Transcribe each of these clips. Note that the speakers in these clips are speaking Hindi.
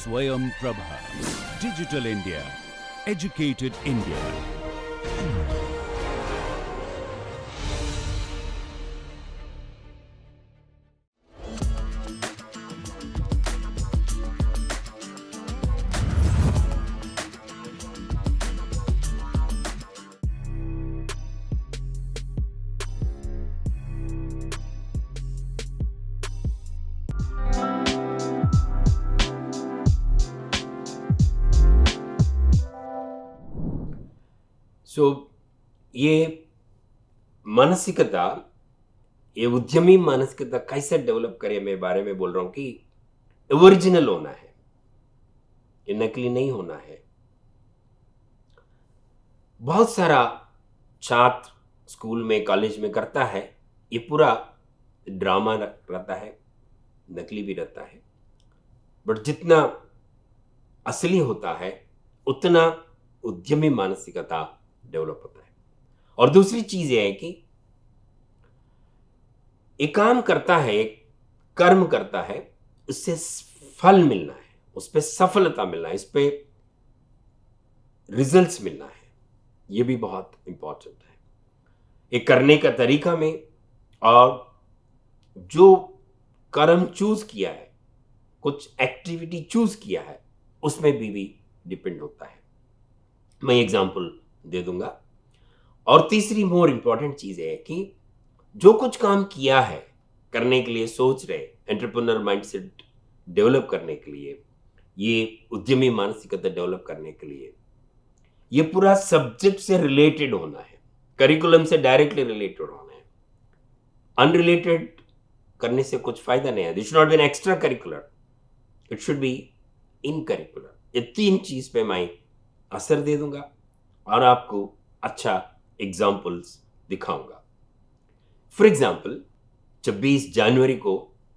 Swayam Prabha. Digital India. Educated India. सो ये मानसिकता, ये उद्यमी मानसिकता कैसे डेवलप करे, मैं बारे में बोल रहा हूं कि ओरिजिनल होना है, ये नकली नहीं होना है। बहुत सारा छात्र स्कूल में कॉलेज में करता है, ये पूरा ड्रामा रहता है, नकली भी रहता है, बट जितना असली होता है उतना उद्यमी मानसिकता डेवलप होता है। और दूसरी चीज ये है कि एक काम करता है, एक कर्म करता है, उससे फल मिलना है, उस पर सफलता मिलना है, इस पे रिजल्ट्स मिलना है, ये भी बहुत इंपॉर्टेंट है। एक करने का तरीका में और जो कर्म चूज किया है, कुछ एक्टिविटी चूज किया है, उसमें भी डिपेंड होता है। मैं एग्जांपल दे दूंगा। और तीसरी मोर इंपॉर्टेंट चीज है कि जो कुछ काम किया है, करने के लिए सोच रहे, एंटरप्रेन्योर माइंडसेट डेवलप करने के लिए, ये उद्यमी मानसिकता डेवलप करने के लिए, ये पूरा सब्जेक्ट से रिलेटेड होना है, करिकुलम से डायरेक्टली रिलेटेड होना है। अनरिलेटेड करने से कुछ फायदा नहीं है। This should not be an extra curricular, it should be in curricular. ये तीन चीज पे मैं असर दे दूंगा और आपको अच्छा एग्जाम्पल्स दिखाऊंगा। फॉर एग्जाम्पल, 26 जनवरी को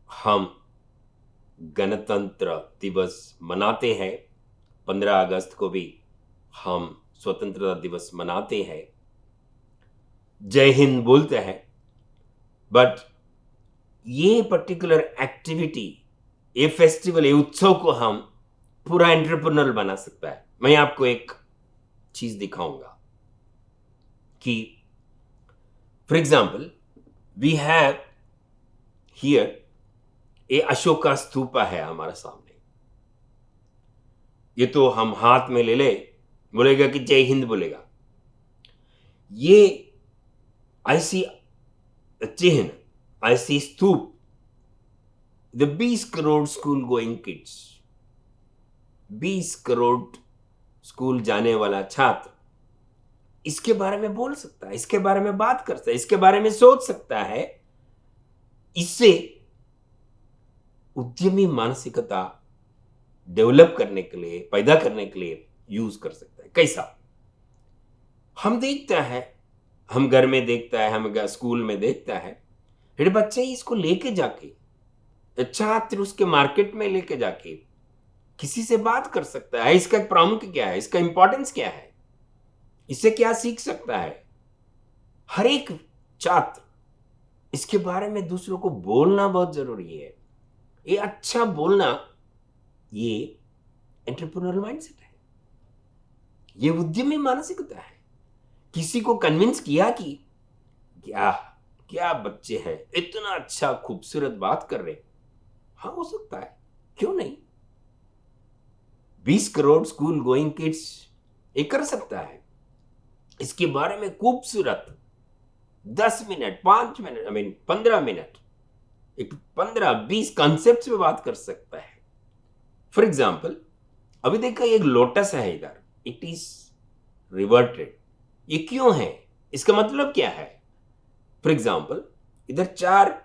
हम गणतंत्र दिवस मनाते हैं, 15 अगस्त को भी हम स्वतंत्रता दिवस मनाते हैं, जय हिंद बोलते हैं। बट ये पर्टिकुलर एक्टिविटी, ये फेस्टिवल, ये उत्सव को हम पूरा एंटरप्रेन्योर बना सकता है। मैं आपको एक चीज दिखाऊंगा कि for example we have here a Ashoka stupa है हमारे सामने। ये तो हम हाथ में ले ले, बोलेगा कि जय हिंद बोलेगा। ये ऐसी चिन्ह, ऐसी स्तूप, the 20 crore school going kids, 20 crore school जाने वाला छात्र इसके बारे में बोल सकता है, इसके बारे में बात कर सकता है, इसके बारे में सोच सकता है। इससे उद्यमी मानसिकता डेवलप करने के लिए, पैदा करने के लिए यूज कर सकता है। कैसा? हम देखता है, हम घर में देखता है, हम स्कूल में देखता है, फिर बच्चे इसको लेके जाके, छात्र उसके मार्केट में लेके जाके किसी से बात कर सकता है। इसका प्रामुख्य क्या है, इसका इंपॉर्टेंस क्या है, इससे क्या सीख सकता है। हर एक छात्र इसके बारे में दूसरों को बोलना बहुत जरूरी है। ये अच्छा बोलना, ये एंटरप्रेन्योर माइंडसेट है, ये उद्यमी मानसिकता है। किसी को कन्विंस किया कि क्या क्या बच्चे हैं, इतना अच्छा खूबसूरत बात कर रहे, हाँ हो सकता है, क्यों नहीं। 20 करोड़ स्कूल गोइंग किड्स ये कर सकता है। इसके बारे में खूबसूरत 10 मिनट, 5 मिनट, 15 मिनट, एक 15-20 कॉन्सेप्ट में बात कर सकता है। फॉर एग्जाम्पल, अभी देखा एक लोटस है इधर, इट इज रिवर्टेड। ये क्यों है, इसका मतलब क्या है? फॉर एग्जाम्पल, इधर 4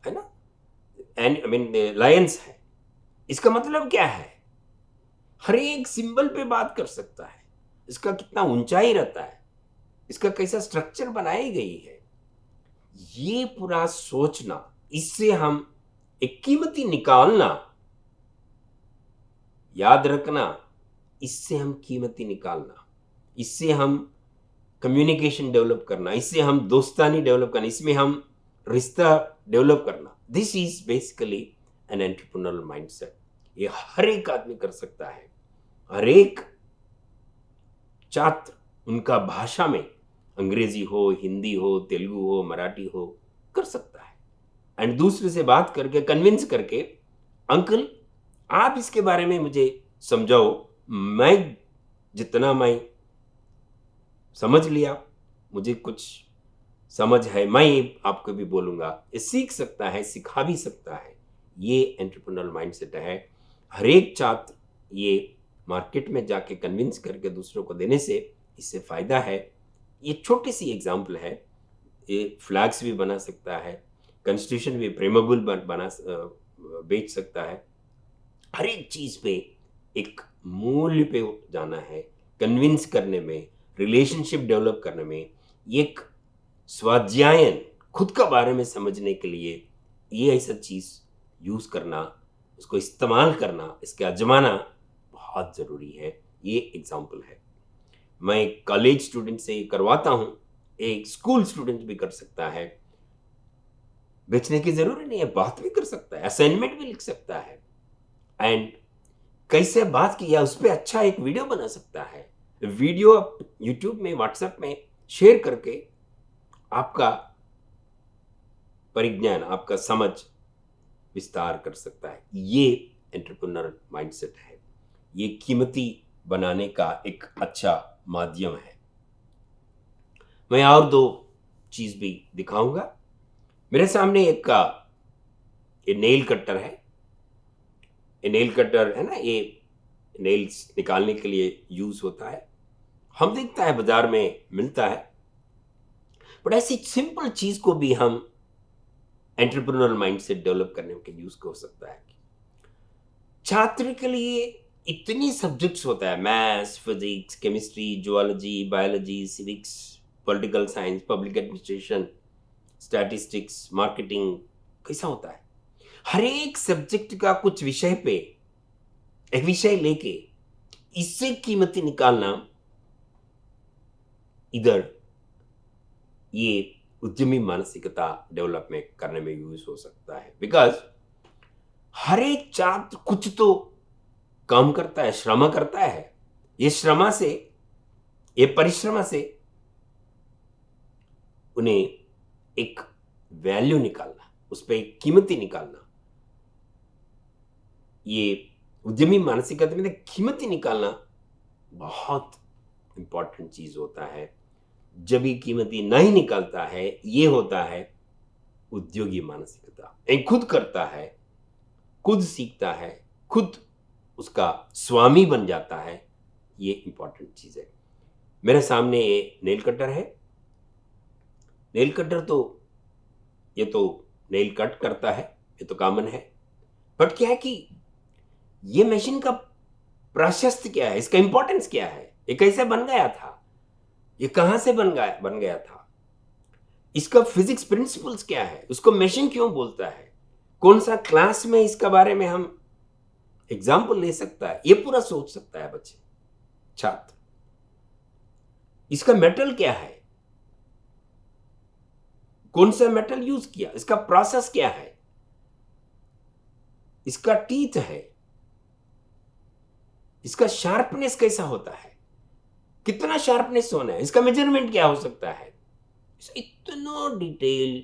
है ना, लायंस है, इसका मतलब क्या है? हर एक सिंबल पे बात कर सकता है। इसका कितना ऊंचाई रहता है, इसका कैसा स्ट्रक्चर बनाई गई है, ये पूरा सोचना, इससे हम एक कीमती निकालना, याद रखना, इससे हम कीमती निकालना, इससे हम कम्युनिकेशन डेवलप करना, इससे हम दोस्तानी डेवलप करना, इसमें हम रिश्ता डेवलप करना। This is basically an entrepreneurial mindset. ये हर एक आदमी कर सकता है, हर एक छात्र उनका भाषा में, अंग्रेजी हो, हिंदी हो, तेलुगु हो, मराठी हो, कर सकता है। एंड दूसरे से बात करके कन्विंस करके, अंकल आप इसके बारे में मुझे समझाओ, मैं जितना मैं समझ लिया, मुझे कुछ समझ है, मैं ये आपको भी बोलूंगा। ये सीख सकता है, सिखा भी सकता है। ये एंटरप्रेन्योरल माइंडसेट है। हर एक छात्र ये मार्केट में जाके कन्विंस करके दूसरों को देने से इससे फायदा है। ये छोटी सी एग्जांपल है। ये फ्लैग्स भी बना सकता है, कॉन्स्टिट्यूशन भी प्रेमेबल बना बेच सकता है। हर एक चीज पे एक मूल्य पे जाना है, कन्विंस करने में, रिलेशनशिप डेवलप करने में, एक स्वाध्यायन खुद का बारे में समझने के लिए ये ऐसा चीज यूज करना, उसको इस्तेमाल करना, इसके आजमाना बहुत जरूरी है। ये एग्जाम्पल है। मैं एक कॉलेज स्टूडेंट से करवाता हूं, एक स्कूल स्टूडेंट भी कर सकता है। बेचने की जरूरी नहीं है, बात भी कर सकता है, असाइनमेंट भी लिख सकता है, एंड कैसे बात किया उस पर अच्छा एक वीडियो बना सकता है। वीडियो आप यूट्यूब में, व्हाट्सएप में शेयर करके आपका परिज्ञान, आपका समझ विस्तार कर सकता है। ये एंटरप्रेन्योर माइंडसेट है। ये कीमती बनाने का एक अच्छा माध्यम है। मैं और दो चीज भी दिखाऊंगा। मेरे सामने एक ये नेल कटर है। ये नेल कटर है ना, ये नेल्स निकालने के लिए यूज होता है। हम देखता है बाजार में मिलता है, बट ऐसी सिंपल चीज को भी हम एंटरप्रेन्योरल माइंडसेट डेवलप करने के यूज हो सकता है। छात्र के लिए इतनी सब्जेक्ट्स होता है, maths, physics, chemistry, zoology, biology, civics, political science, public administration, statistics, marketing, कैसा होता है। हर एक सब्जेक्ट का कुछ विषय पे एक विषय लेके इससे कीमती निकालना, इधर ये उद्यमी मानसिकता डेवलपमेंट करने में यूज हो सकता है। बिकॉज हर एक छात्र कुछ तो काम करता है, श्रम करता है। ये श्रम से, ये परिश्रम से उन्हें एक वैल्यू निकालना, उस पर एक कीमती निकालना, ये उद्यमी मानसिकता में कीमती निकालना बहुत इंपॉर्टेंट चीज होता है। जब ये कीमती नहीं निकालता है, ये होता है उद्योगी मानसिकता। एक खुद करता है, खुद सीखता है, खुद उसका स्वामी बन जाता है। ये इंपॉर्टेंट चीज है। मेरे सामने ये नेल कटर है। नेल कटर तो ये तो नेल कट करता है, ये तो कॉमन है। बट क्या है कि ये मशीन का प्राशस्त्य क्या है, इसका इंपॉर्टेंस क्या है, ये कैसे बन गया था, ये कहां से बन गया था, इसका फिजिक्स प्रिंसिपल्स क्या है, उसको मशीन क्यों बोलता है, कौन सा क्लास में इसका बारे में हम एग्जाम्पल ले सकता है, ये पूरा सोच सकता है बच्चे, छात्र। इसका मेटल क्या है, कौन सा मेटल यूज किया, इसका प्रोसेस क्या है, इसका टीथ है, इसका शार्पनेस कैसा होता है, कितना शार्पनेस होना है, इसका मेजरमेंट क्या हो सकता है। इतना डिटेल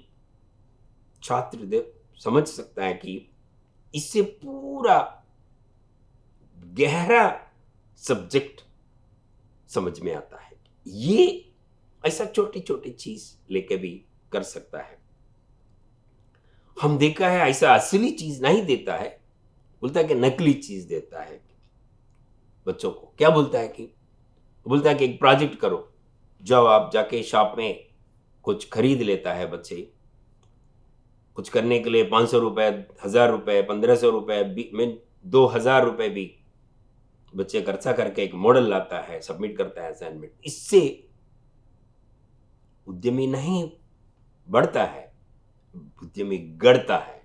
छात्र समझ सकता है कि इससे पूरा गहरा सब्जेक्ट समझ में आता है। ये ऐसा छोटी छोटी चीज लेके भी कर सकता है। हम देखा है ऐसा असली चीज नहीं देता है, बोलता है कि नकली चीज देता है बच्चों को। क्या बोलता है कि बोलता है कि एक प्रोजेक्ट करो, जाओ आप जाके शॉप में कुछ खरीद लेता है बच्चे, कुछ करने के लिए 500 रुपए, 1000 रुपए, 1500 रुपए, 2000 रुपए भी बच्चे खर्चा करके एक मॉडल लाता है, सबमिट करता है असाइनमेंट। इससे उद्यमी नहीं बढ़ता है, उद्यमी गढ़ता है,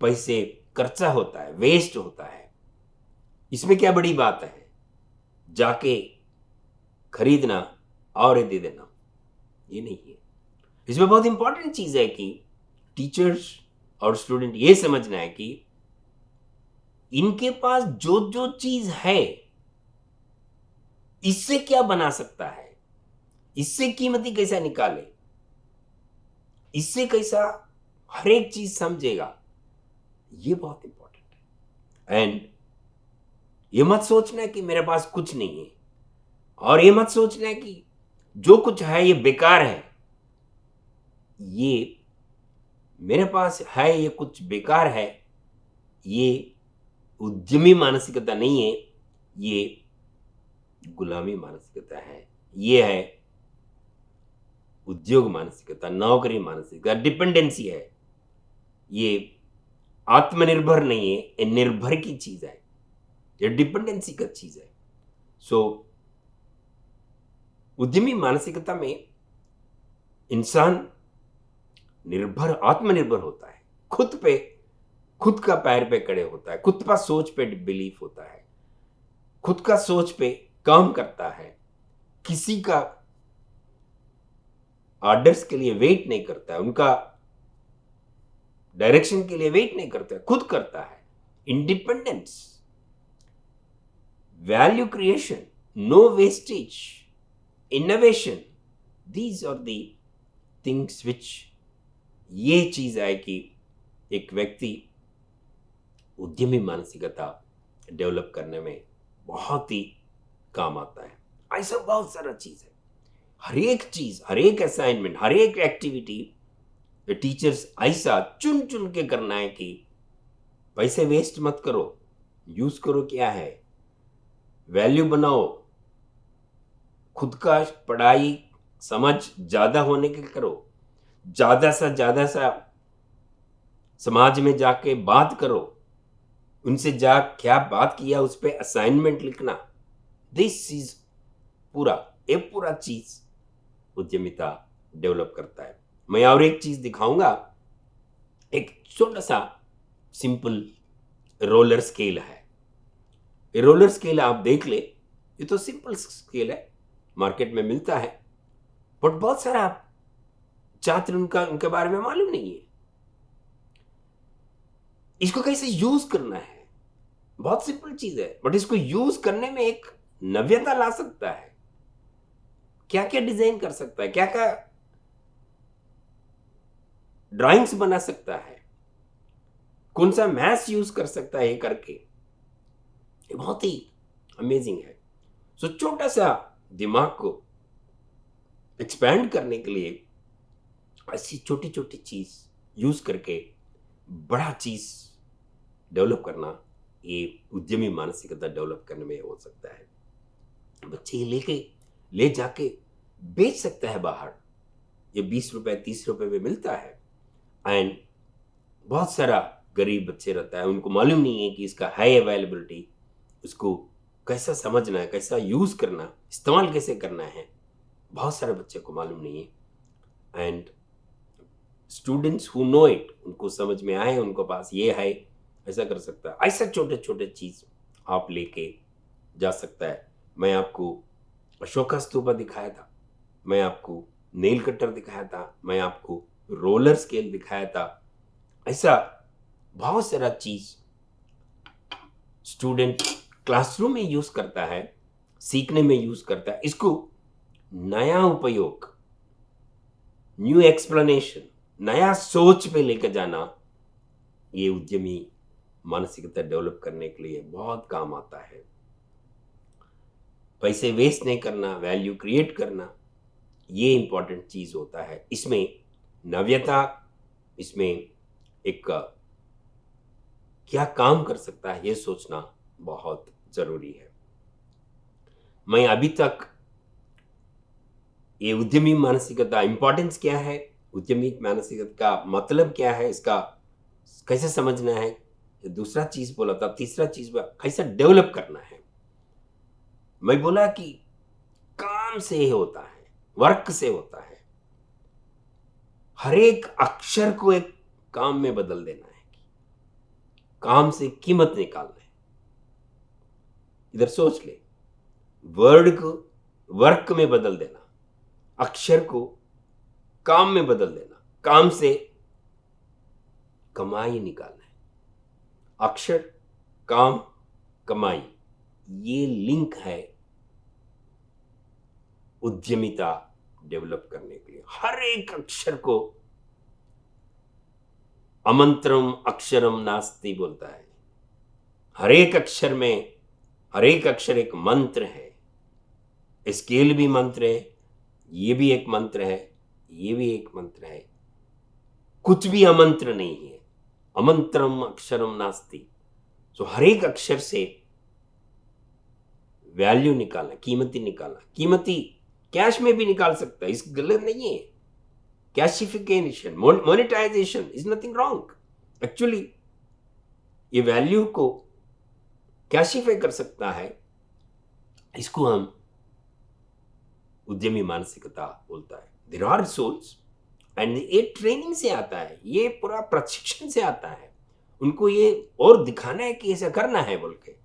पैसे खर्चा होता है, वेस्ट होता है। इसमें क्या बड़ी बात है, जाके खरीदना और दे देना, ये नहीं है। इसमें बहुत इंपॉर्टेंट चीज है कि टीचर्स और स्टूडेंट ये समझना है कि इनके पास जो जो चीज है, इससे क्या बना सकता है, इससे कीमती कैसा निकाले, इससे कैसा हर एक चीज समझेगा, ये बहुत इंपॉर्टेंट है। एंड ये मत सोचना कि मेरे पास कुछ नहीं है, और ये मत सोचना कि जो कुछ है ये बेकार है। ये मेरे पास है ये कुछ बेकार है, ये उद्यमी मानसिकता नहीं है, ये गुलामी मानसिकता है, ये है उद्योग मानसिकता, नौकरी मानसिकता, डिपेंडेंसी है। ये आत्मनिर्भर नहीं है, ये निर्भर की चीज है, ये डिपेंडेंसी का चीज है। सो उद्यमी मानसिकता में इंसान निर्भर, आत्मनिर्भर होता है, खुद पे, खुद का पैर पे खड़े होता है, खुद का सोच पे बिलीफ होता है, खुद का सोच पे काम करता है, किसी का ऑर्डर्स के लिए वेट नहीं करता है, उनका डायरेक्शन के लिए वेट नहीं करता है, खुद करता है। Independence, value creation, no wastage, innovation, these are the things which, ये चीज है कि एक व्यक्ति उद्यमी मानसिकता डेवलप करने में बहुत ही काम आता है। ऐसा बहुत सारा चीज है, हर एक चीज, हर एक असाइनमेंट, हर एक एक्टिविटी टीचर्स ऐसा चुन चुन के करना है कि पैसे वेस्ट मत करो, यूज करो, क्या है, वैल्यू बनाओ, खुद का पढ़ाई समझ ज्यादा होने के करो, ज्यादा सा समाज में जाके बात करो, उनसे जा क्या बात किया उस पर असाइनमेंट लिखना। दिस इज पूरा चीज उद्यमिता डेवलप करता है। मैं और एक चीज दिखाऊंगा, एक छोटा सा सिंपल रोलर स्केल है। ये रोलर स्केल आप देख ले, ये तो सिंपल स्केल है, मार्केट में मिलता है, बट बहुत सारा छात्र उनके बारे में मालूम नहीं है। इसको कैसे यूज करना है, बहुत सिंपल चीज है, बट इसको यूज करने में एक नव्यता ला सकता है। क्या क्या डिजाइन कर सकता है, क्या क्या ड्राइंग्स बना सकता है, कौन सा मैथ्स यूज कर सकता है, ये करके ये बहुत ही अमेजिंग है। सो छोटा सा दिमाग को एक्सपैंड करने के लिए ऐसी छोटी छोटी चीज यूज करके बड़ा चीज डेवलप करना, ये उद्यमी मानसिकता डेवलप करने में हो सकता है। बच्चे ये ले जाके बेच सकता है बाहर, ये 20 रुपए 30 रुपए में मिलता है। एंड बहुत सारा गरीब बच्चे रहता है, उनको मालूम नहीं है कि इसका है अवेलेबिलिटी, उसको कैसा समझना है, कैसा यूज करना, इस्तेमाल कैसे करना है, बहुत सारे बच्चे को मालूम नहीं है। And students who know it, उनको समझ में आए, उनको पास ये है, ऐसा कर सकता है। ऐसा छोटे छोटे चीज आप लेके जा सकता है। मैं आपको अशोका स्तूपा दिखाया था, मैं आपको नेल कटर दिखाया था, मैं आपको रोलर स्केल दिखाया था। ऐसा बहुत सारा चीज स्टूडेंट क्लासरूम में यूज करता है, सीखने में यूज करता है। इसको नया उपयोग, न्यू एक्सप्लेनेशन, नया सोच पे लेकर जाना, ये उद्यमी मानसिकता डेवलप करने के लिए बहुत काम आता है। पैसे वेस्ट नहीं करना, वैल्यू क्रिएट करना, ये इंपॉर्टेंट चीज होता है। इसमें नव्यता, इसमें एक क्या काम कर सकता है, ये सोचना बहुत जरूरी है। मैं अभी तक ये उद्यमी मानसिकता इंपॉर्टेंस क्या है, उद्यमी मानसिकता का मतलब क्या है, इसका कैसे समझना है, ये दूसरा चीज बोला था। तीसरा चीज कैसे डेवलप करना है। मैं बोला कि काम से होता है, वर्क से होता है, हर एक अक्षर को एक काम में बदल देना है, काम से कीमत निकालना है। इधर सोच ले, वर्ड को वर्क में बदल देना, अक्षर को काम में बदल देना, काम से कमाई निकालना है, अक्षर काम, कमाई, ये लिंक है उद्यमिता डेवलप करने के लिए। हर एक अक्षर को अमंत्रम अक्षरम नास्ति बोलता है। हर एक अक्षर में, हर एक अक्षर एक मंत्र है। स्केल भी मंत्र है, ये भी एक मंत्र है, ये भी एक मंत्र है। कुछ भी अमंत्र नहीं है। अमंत्रम अक्षरम नास्ति। तो हर एक अक्षर से वैल्यू निकालना, कीमती निकालना। कीमती कैश में भी निकाल सकता है, इस गलत नहीं है। Cashification, monetisation is nothing wrong. Actually ये वैल्यू को कैशिफाई कर सकता है, इसको हम उद्यमी मानसिकता बोलता है। देयर आर सोल्स, एंड ये ट्रेनिंग से आता है, ये पूरा प्रशिक्षण से आता है। उनको ये और दिखाना है कि ऐसा करना है बोल के।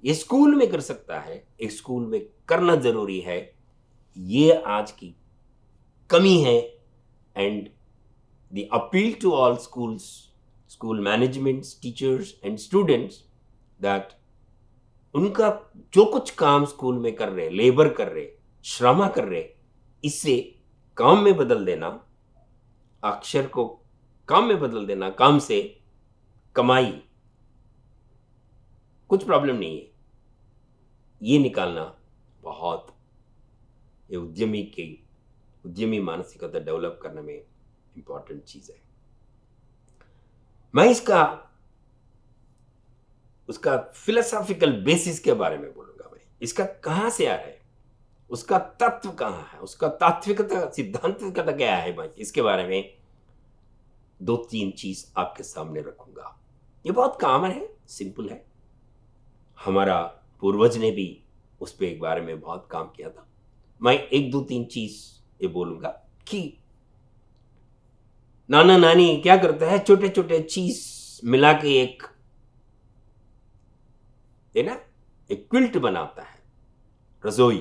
ये स्कूल में कर सकता है, एक स्कूल में करना जरूरी है। ये आज की कमी है। And the appeal to all schools, school managements, teachers and students, that उनका जो कुछ काम स्कूल में कर रहे, लेबर कर रहे, श्रम कर रहे, इससे काम में बदल देना, अक्षर को काम में बदल देना, काम से कमाई, कुछ प्रॉब्लम नहीं है। ये निकालना बहुत, ये उद्यमी मानसिकता डेवलप करने में इंपॉर्टेंट चीज है। मैं उसका फिलोसॉफिकल बेसिस के बारे में बोलूंगा। भाई इसका कहां से आ रहा है, उसका तत्व कहां है, उसका तात्विकता, सिद्धांतिकता क्या है, भाई इसके बारे में 2-3 चीज आपके सामने रखूंगा। ये बहुत कॉमन है, सिंपल है। हमारा पूर्वज ने भी उस पे एक बारे में बहुत काम किया था। मैं 1-2-3 चीज ये बोलूंगा कि नाना नानी क्या करता है, छोटे छोटे चीज मिला के एक क्विल्ट बनाता है। रजोई,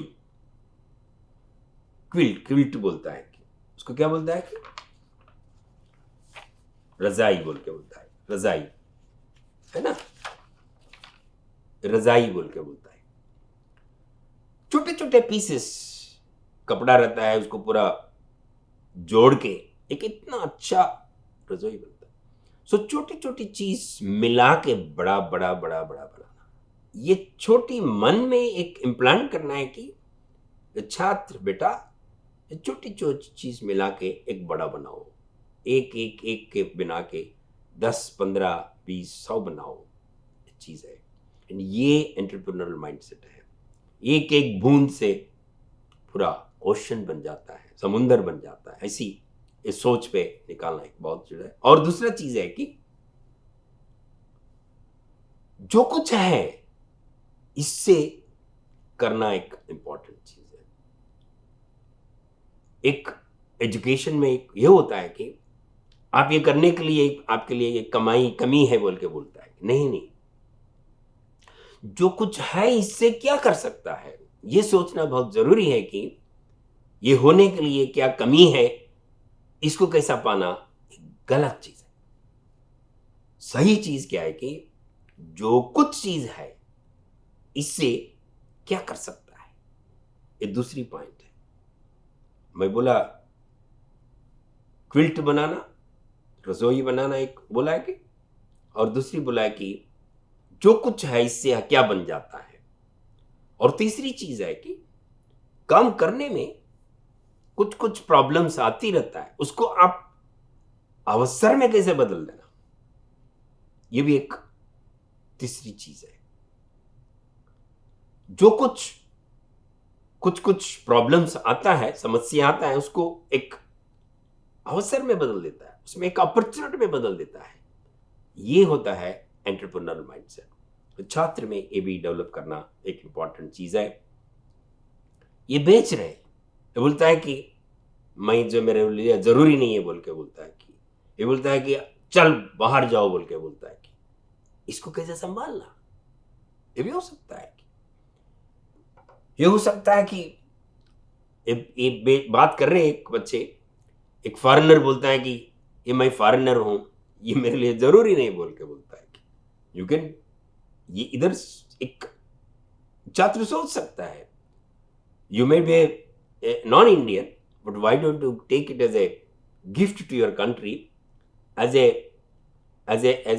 क्विल्ट बोलता है कि उसको क्या बोलता है कि रजाई बोल के बोलता है। रजाई है ना, रजाई बोल के बोलता है। छोटे छोटे पीसेस कपड़ा रहता है, उसको पूरा जोड़ के एक इतना अच्छा रजोई बनता है। सो छोटी छोटी चीज मिला के बड़ा बड़ा बड़ा बड़ा बनाना, ये छोटी मन में एक इम्प्लांट करना है कि छात्र बेटा छोटी छोटी चीज मिला के एक बड़ा बनाओ। एक एक एक के बना के 10, 15, 20, 100 बनाओ चीज है। एंड ये एंटरप्रेन्योरल माइंडसेट है। एक एक बूंद से पूरा ओशन बन जाता है, समुंदर बन जाता है। ऐसी इस सोच पे निकालना एक बहुत जरूरी है। और दूसरा चीज है कि जो कुछ है इससे करना एक इंपॉर्टेंट चीज है। एक एजुकेशन में एक ये होता है कि आप ये करने के लिए आपके लिए ये कमी है बोल के बोलता है। नहीं, जो कुछ है इससे क्या कर सकता है, ये सोचना बहुत जरूरी है कि ये होने के लिए क्या कमी है, इसको कैसा पाना। गलत चीज है। सही चीज क्या है कि जो कुछ चीज है इससे क्या कर सकता है, ये दूसरी पॉइंट है। मैं बोला क्विल्ट बनाना, रसोई बनाना एक बोला है कि, और दूसरी बोला है कि जो कुछ है इससे क्या बन जाता है। और तीसरी चीज है कि काम करने में कुछ कुछ प्रॉब्लम्स आती रहता है, उसको आप अवसर में कैसे बदल देना, ये भी एक तीसरी चीज है। जो कुछ प्रॉब्लम्स आता है, समस्या आता है, उसको एक अवसर में बदल देता है, उसमें एक अपॉर्चुनिटी में बदल देता है। ये होता है एंटरप्रेन्योरल माइंडसेट। तो छात्र में ये भी डेवलप करना एक इंपॉर्टेंट चीज है। ये बेच रहे हैं, ये बोलता है कि मैं जो मेरे लिए जरूरी नहीं है बोल के बोलता है कि, ये बोलता है कि चल बाहर जाओ बोल के बोलता है कि इसको कैसे संभालना। ये भी हो सकता है, ये हो सकता है कि बात कर रहे हैं एक बच्चे, एक फॉरेनर बोलता है कि ये मैं फॉरेनर हूं, ये मेरे लिए जरूरी नहीं बोल के बोलता है कि यू कैन ये इधर एक छात्र सोच सकता है, you may be non Indian, but why don't you take it as a gift to your country, as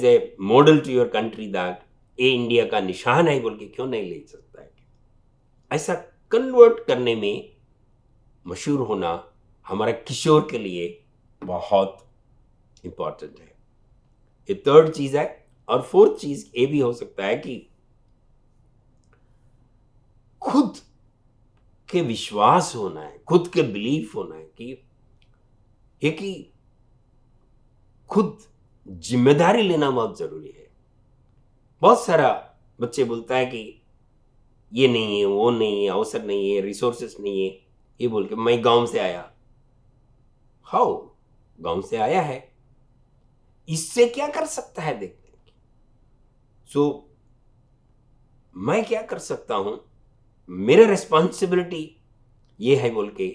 a model to your country, that ये इंडिया का निशान है बोल के क्यों नहीं ले सकता है? ऐसा कन्वर्ट करने में मशहूर होना हमारा किशोर के लिए बहुत इंपॉर्टेंट है। ये थर्ड चीज है। और फोर्थ चीज ये भी हो सकता है कि खुद के विश्वास होना है, खुद के बिलीफ होना है कि खुद जिम्मेदारी लेना बहुत जरूरी है। बहुत सारा बच्चे बोलता है कि ये नहीं है, वो नहीं है, अवसर नहीं है, रिसोर्सेस नहीं है, ये बोल के मैं गांव से आया। हाउ? गांव से आया है, इससे क्या कर सकता है देखते हैं। सो मैं क्या कर सकता हूं, मेरा रिस्पॉन्सिबिलिटी ये है बोल के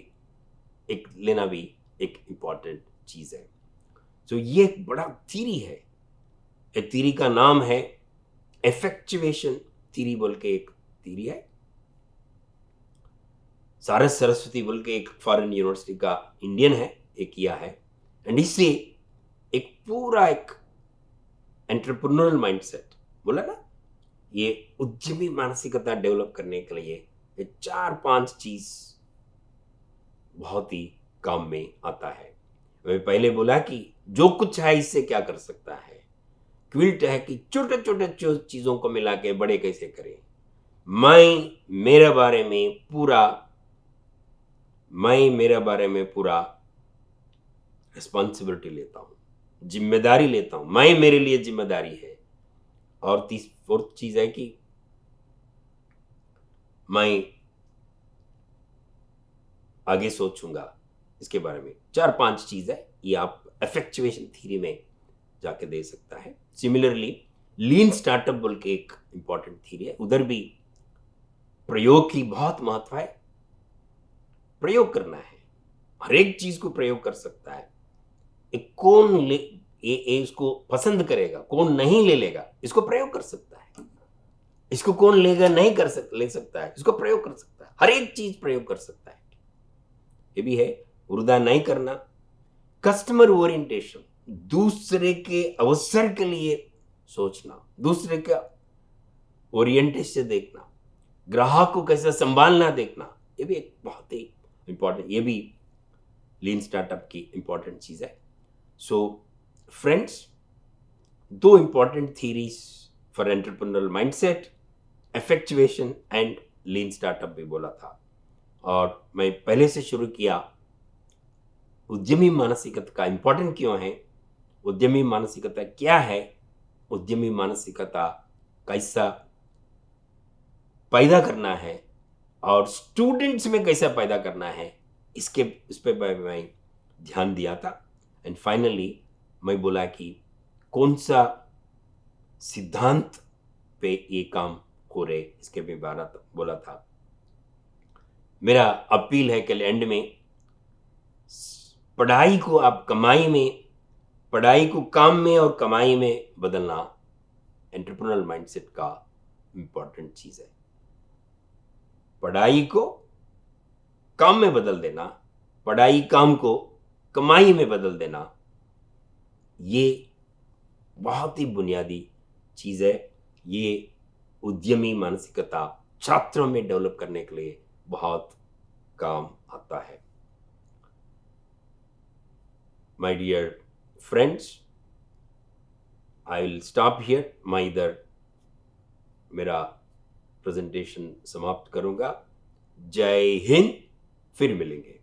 एक लेना भी एक इंपॉर्टेंट चीज है। सो ये एक बड़ा थीरी है। एक थीरी का नाम है इफेक्चुएशन थीरी बोल के एक थीरी है। सारस सरस्वती बोल के एक फॉरेन यूनिवर्सिटी का इंडियन है, एक किया है। एंड इससे एक पूरा एक एंटरप्रेन्योरल माइंडसेट बोला ना, ये उद्यमी मानसिकता डेवलप करने के लिए ये 4-5 चीज बहुत ही काम में आता है। मैं पहले बोला कि जो कुछ है इससे क्या कर सकता है। क्विल्ट है कि छोटे छोटे चीजों को मिला के बड़े कैसे करें। मैं मेरे बारे में पूरा रिस्पॉन्सिबिलिटी लेता हूं, जिम्मेदारी लेता हूं, मैं मेरे लिए जिम्मेदारी है। और फोर्थ चीज है कि मैं आगे सोचूंगा इसके बारे में। 4-5 चीज है, ये आप इफेक्चुएशन थ्योरी में जाके दे सकता है। सिमिलरली लीन स्टार्टअप बोल के एक इंपॉर्टेंट थ्योरी है, उधर भी प्रयोग की बहुत महत्व है। प्रयोग करना है, हर एक चीज को प्रयोग कर सकता है। कौन इसको पसंद करेगा, कौन नहीं ले लेगा, इसको प्रयोग कर सकता है। इसको कौन लेगा नहीं ले सकता है, इसको प्रयोग कर सकता है। हर एक चीज प्रयोग कर सकता है। ये भी है वृथा नहीं करना। कस्टमर ओरिएंटेशन, दूसरे के अवसर के लिए सोचना, दूसरे का ओरिएंटेशन से देखना, ग्राहक को कैसे संभालना देखना, ये भी एक बहुत ही इंपॉर्टेंट, ये भी लीन स्टार्टअप की इंपॉर्टेंट चीज है। So friends, 2 important theories for entrepreneurial mindset, effectuation and lean startup भी बोला था। और मैं पहले से शुरू किया उद्यमी मानसिकता का इंपॉर्टेंट क्यों है, उद्यमी मानसिकता क्या है, उद्यमी मानसिकता कैसा पैदा करना है और स्टूडेंट्स में कैसा पैदा करना है, इस पे मैं ध्यान दिया था। एंड फाइनली मैं बोला कि कौन सा सिद्धांत पे ये काम हो रहे, इसके भी बोला था। मेरा अपील है कि एंड में पढ़ाई को आप पढ़ाई को काम में और कमाई में बदलना एंटरप्रेन्योरल माइंडसेट का इंपॉर्टेंट चीज है। पढ़ाई को काम में बदल देना, पढ़ाई काम को कमाई में बदल देना, ये बहुत ही बुनियादी चीज है। ये उद्यमी मानसिकता छात्रों में डेवलप करने के लिए बहुत काम आता है। My dear friends, I will stop here. मैं इधर मेरा प्रेजेंटेशन समाप्त करूंगा। जय हिंद, फिर मिलेंगे।